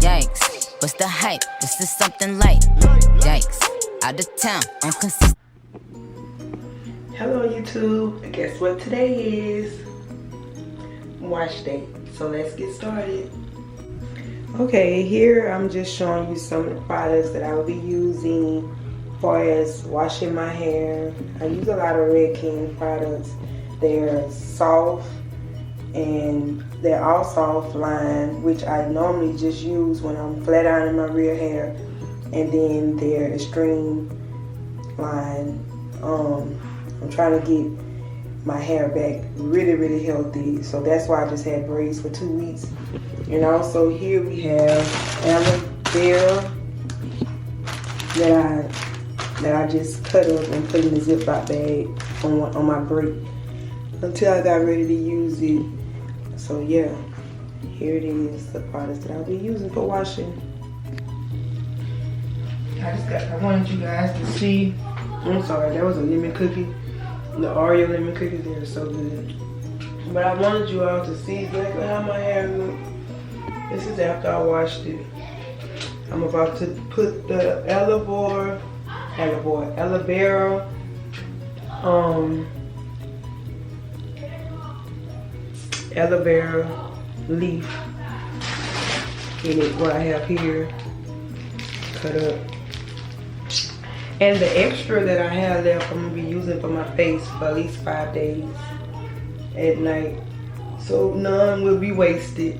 Yikes, what's the hype? This is something light. Yikes, out of town, on consistent. Hello YouTube, guess what today is? Wash day, so let's get started. Okay, here I'm just showing you some of the products that I will be using for as washing my hair. I use a lot of Red King products. They're soft and they're all soft line, which I normally just use when I'm flat ironing my real hair, and then they're extreme line. I'm trying to get my hair back really healthy, so that's why I just had braids for 2 weeks. And also here we have Aloe Vera that I just cut up and put in a Ziploc bag on my break until I got ready to use it. So yeah, here it is, the products that I'll be using for washing. I wanted you guys to see. I'm sorry, that was a lemon cookie. The Oreo lemon cookies, they are so good. But I wanted you all to see exactly how my hair looks. This is after I washed it. I'm about to put the Aloe Vera aloe vera leaf in it, what I have here cut up. And the extra that I have left, I'm gonna be using for my face for at least 5 days at night, so none will be wasted.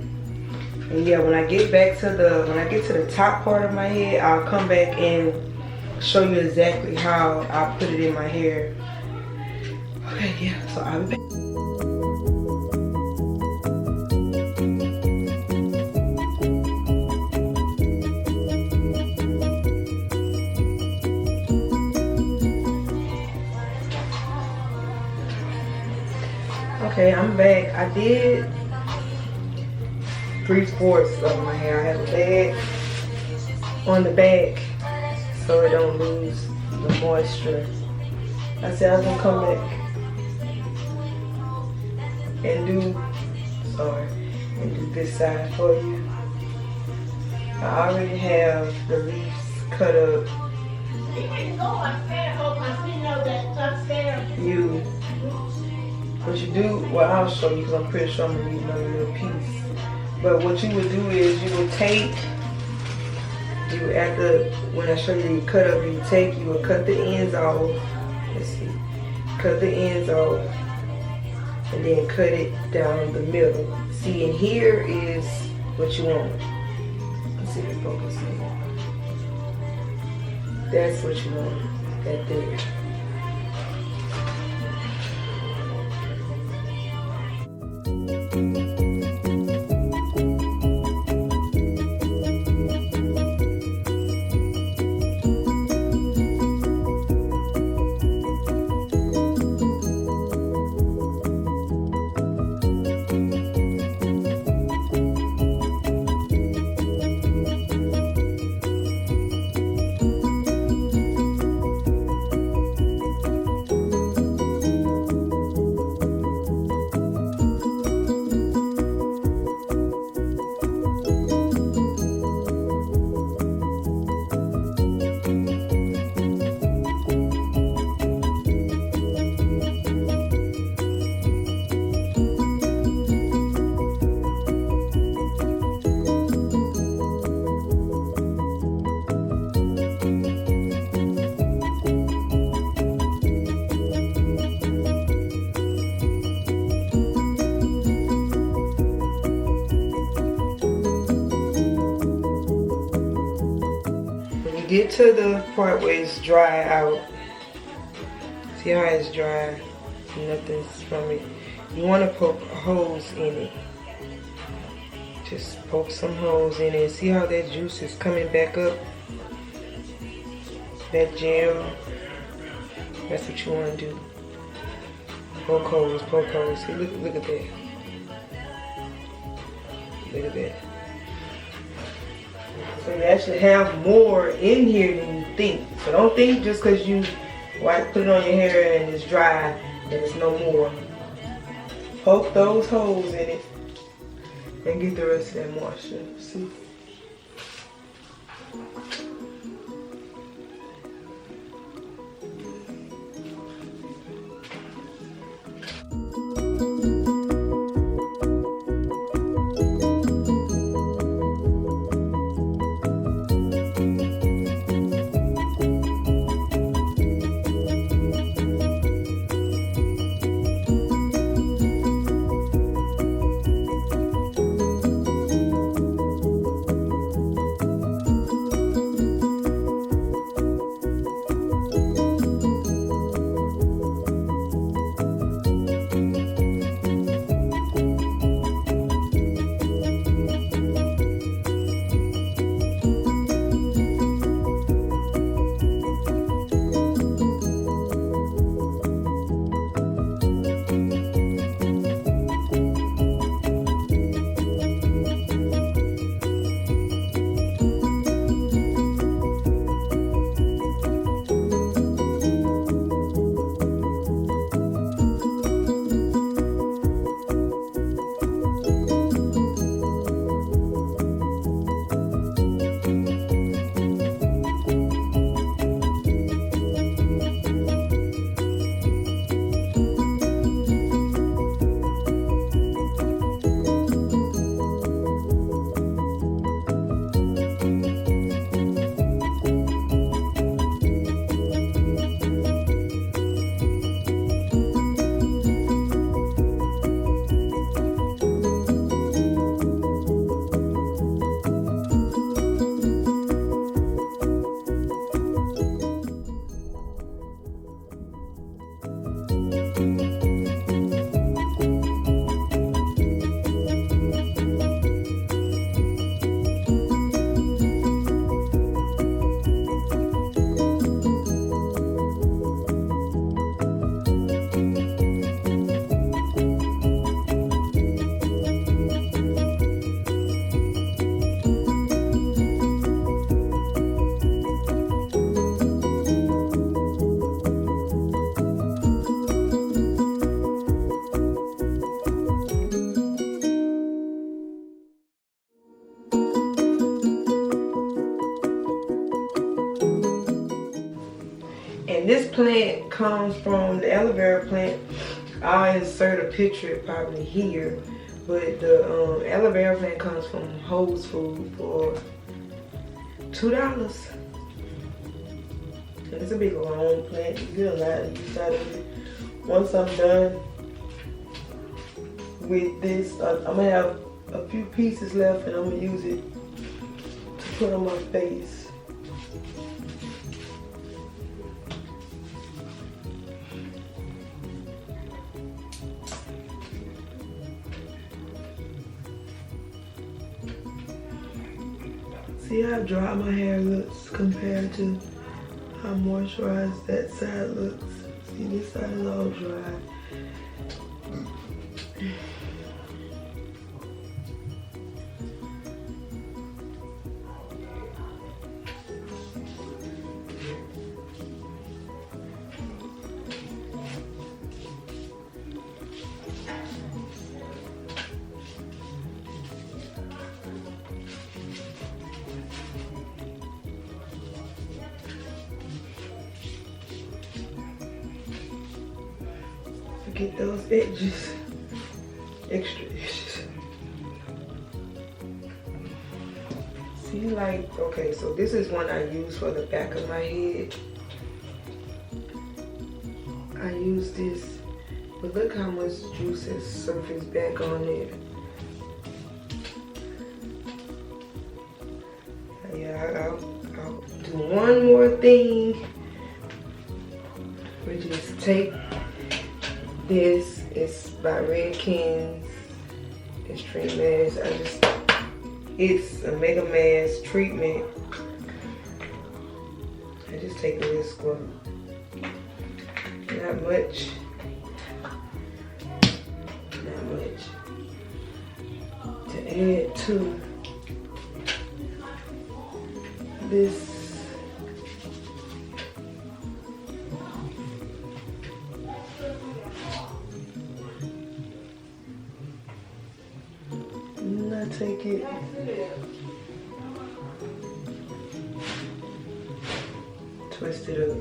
And yeah, when I get to the top part of my head, I'll come back and show you exactly how I put it in my hair. Okay, yeah, so I'll be back. Okay, I'm back. I did 3/4 of my hair. I have a bag on the back so it don't lose the moisture. I said I was gonna come back and do this side for you. I already have the leaves cut up. What you do, well, I'll show you because I'm pretty sure I'm going to need another little piece. But what you would do is you would take, when I show you the cut up, you would cut the ends off. Let's see. Cut the ends off and then cut it down the middle. See, and here is what you want. Let's see if it focuses. That's what you want, that there. Get to the part where it's dry out. See how it's dry? Nothing's from it. You want to poke holes in it. Just poke some holes in it. See how that juice is coming back up? That gel. That's what you want to do. Poke holes, poke holes. See, look at that. Look at that. So you actually have more in here than you think. So don't think just because you put it on your hair and it's dry that it's no more. Poke those holes in it and get the rest of that moisture. See? And this plant comes from the aloe vera plant. I'll insert a picture probably here. But the aloe vera plant comes from Whole Foods for $2. And it's a big long plant. You get a lot of use out of it. Once I'm done with this, I'm gonna have a few pieces left, and I'm gonna use it to put on my face. See how dry my hair looks compared to how moisturized that side looks. See, this side is all dry. Get those edges, extra edges. See, like, okay, so this is one I use for the back of my head. I use this, but look how much juice has surfaced back on it. Yeah, I'll do one more thing, which is take this. It's by Red Ken's Extreme Mask. It's a mega mask treatment. I just take this one. Not much. To add to this. Take it, twist it up.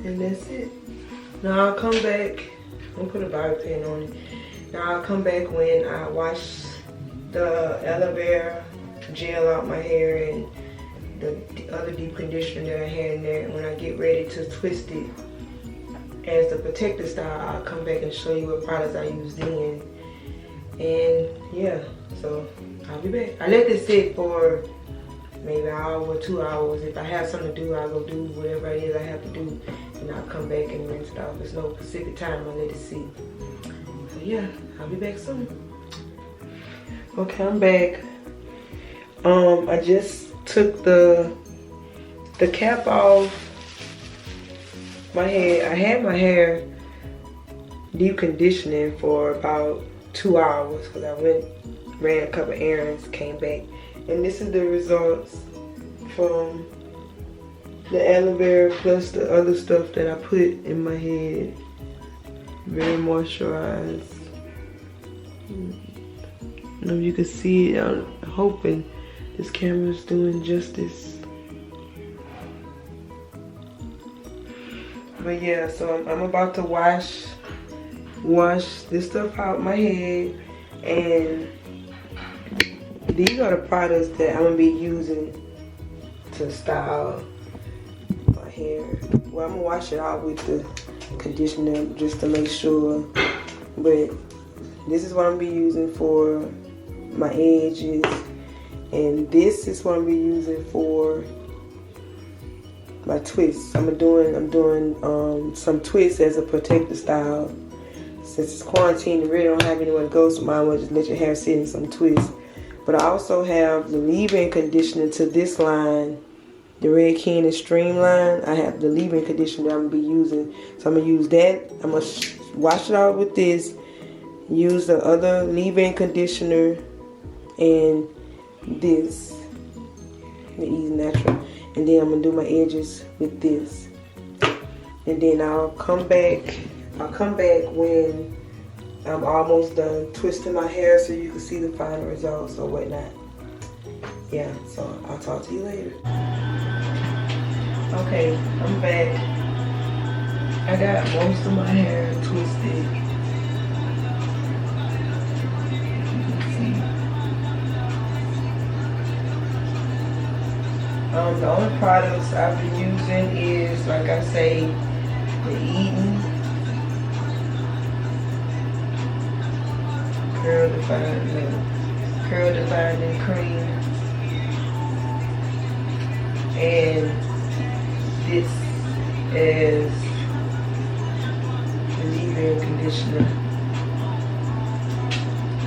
And that's it. Now I'll come back, I'm gonna put a bobby pin on it. Now I'll come back when I wash the aloe vera gel out my hair and the other deep conditioner that I had in there. And when I get ready to twist it as the protective style, I'll come back and show you what products I used then. And yeah, so I'll be back. I let this sit for maybe an hour or 2 hours. If I have something to do, I'll go do whatever it is I have to do. And I'll come back and rinse it off. There's no specific time, I'll let it sit. So yeah, I'll be back soon. Okay, I'm back. I just took the cap off my head. I had my hair deep conditioning for about 2 hours because I ran a couple errands, came back. And this is the results from the aloe vera plus the other stuff that I put in my head. Very moisturized. I don't know if you can see it. I'm hoping this camera's doing justice. But yeah, so I'm about to wash this stuff out my head, and these are the products that I'm gonna be using to style my hair. Well, I'm gonna wash it out with the conditioner just to make sure. But this is what I'm gonna be using for my edges, and this is what I'm gonna be using for my twists. I'm doing some twists as a protective style. Since it's quarantine, you really don't have anywhere to go, so might as well just let your hair sit in some twists. But I also have the leave-in conditioner to this line, the Red Ken Extreme line. I have the leave-in conditioner that I'm gonna be using. So I'm gonna use that. I'm gonna wash it out with this, use the other leave-in conditioner, and this, the Ease Natural, and then I'm gonna do my edges with this, and then I'll come back when I'm almost done twisting my hair so you can see the final results or whatnot. Yeah, so I'll talk to you later. Okay, I'm back. I got most of my hair twisted. The only products I've been using is, like I say, the Eden Curl Defining Cream, and this is the leave-in conditioner.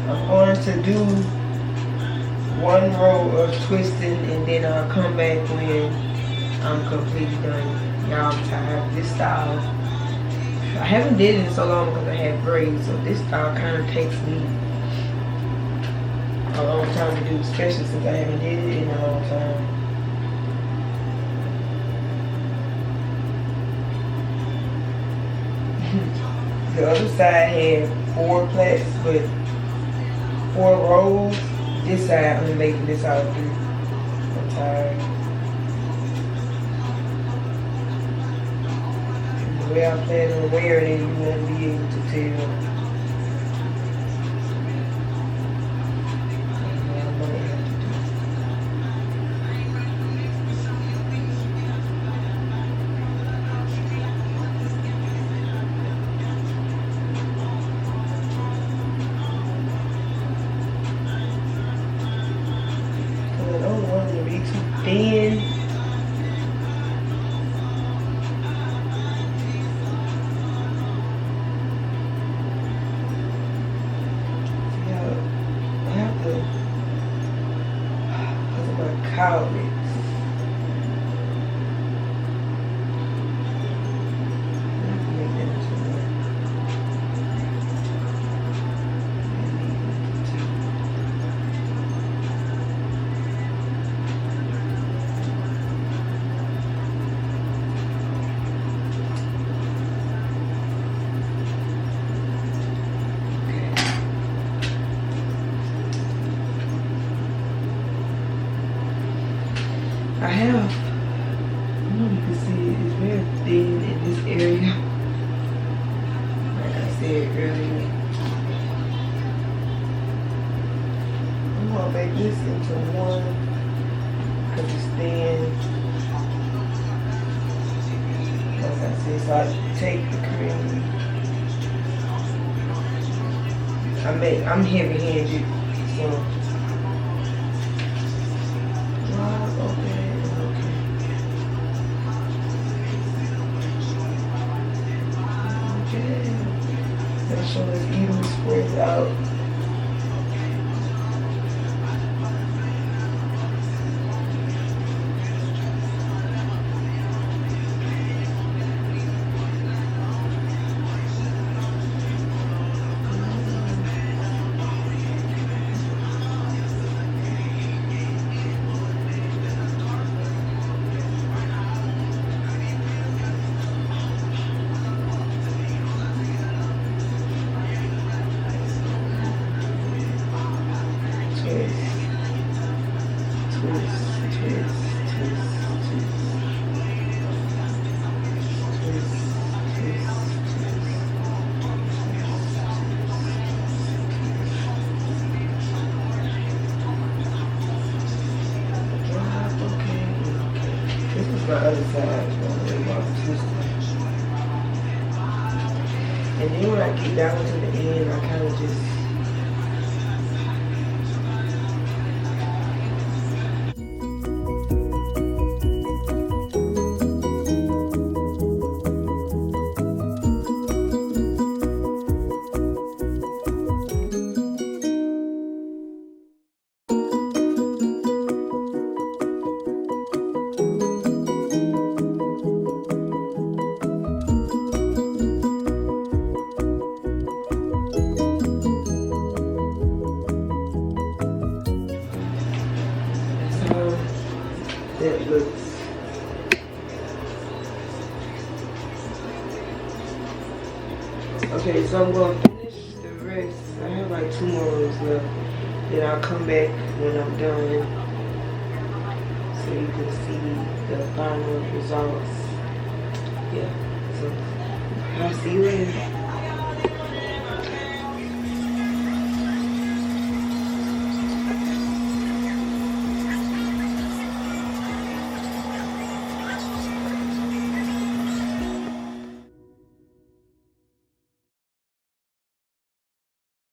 I'm going to do one row of twisting, and then I'll come back when I'm completely done. Y'all, I'm tired of this style. I haven't did it in so long because I had braids, so this style kind of takes me a long time to do, especially since I haven't did it in a long time. The other side had 4 plaits, but 4 rows. This side, I'm making this out of 3. I'm tired. The way I plan on wearing it, you won't be able to tell. Thin. I have to, because of my cowlicks. I have, I don't know if you can see it, it's very thin in this area. Like I said earlier. I'm gonna make this into one because it's thin. Like I said, so I take the cream. I'm heavy-handed, so. Make sure it's evenly spread out. My other side, and then when I get down to the end, I kind of just Okay, so I'm going to finish the rest. I have like 2 more rows left. Then I'll come back when I'm done so you can see the final results. Yeah, so I'll see you later.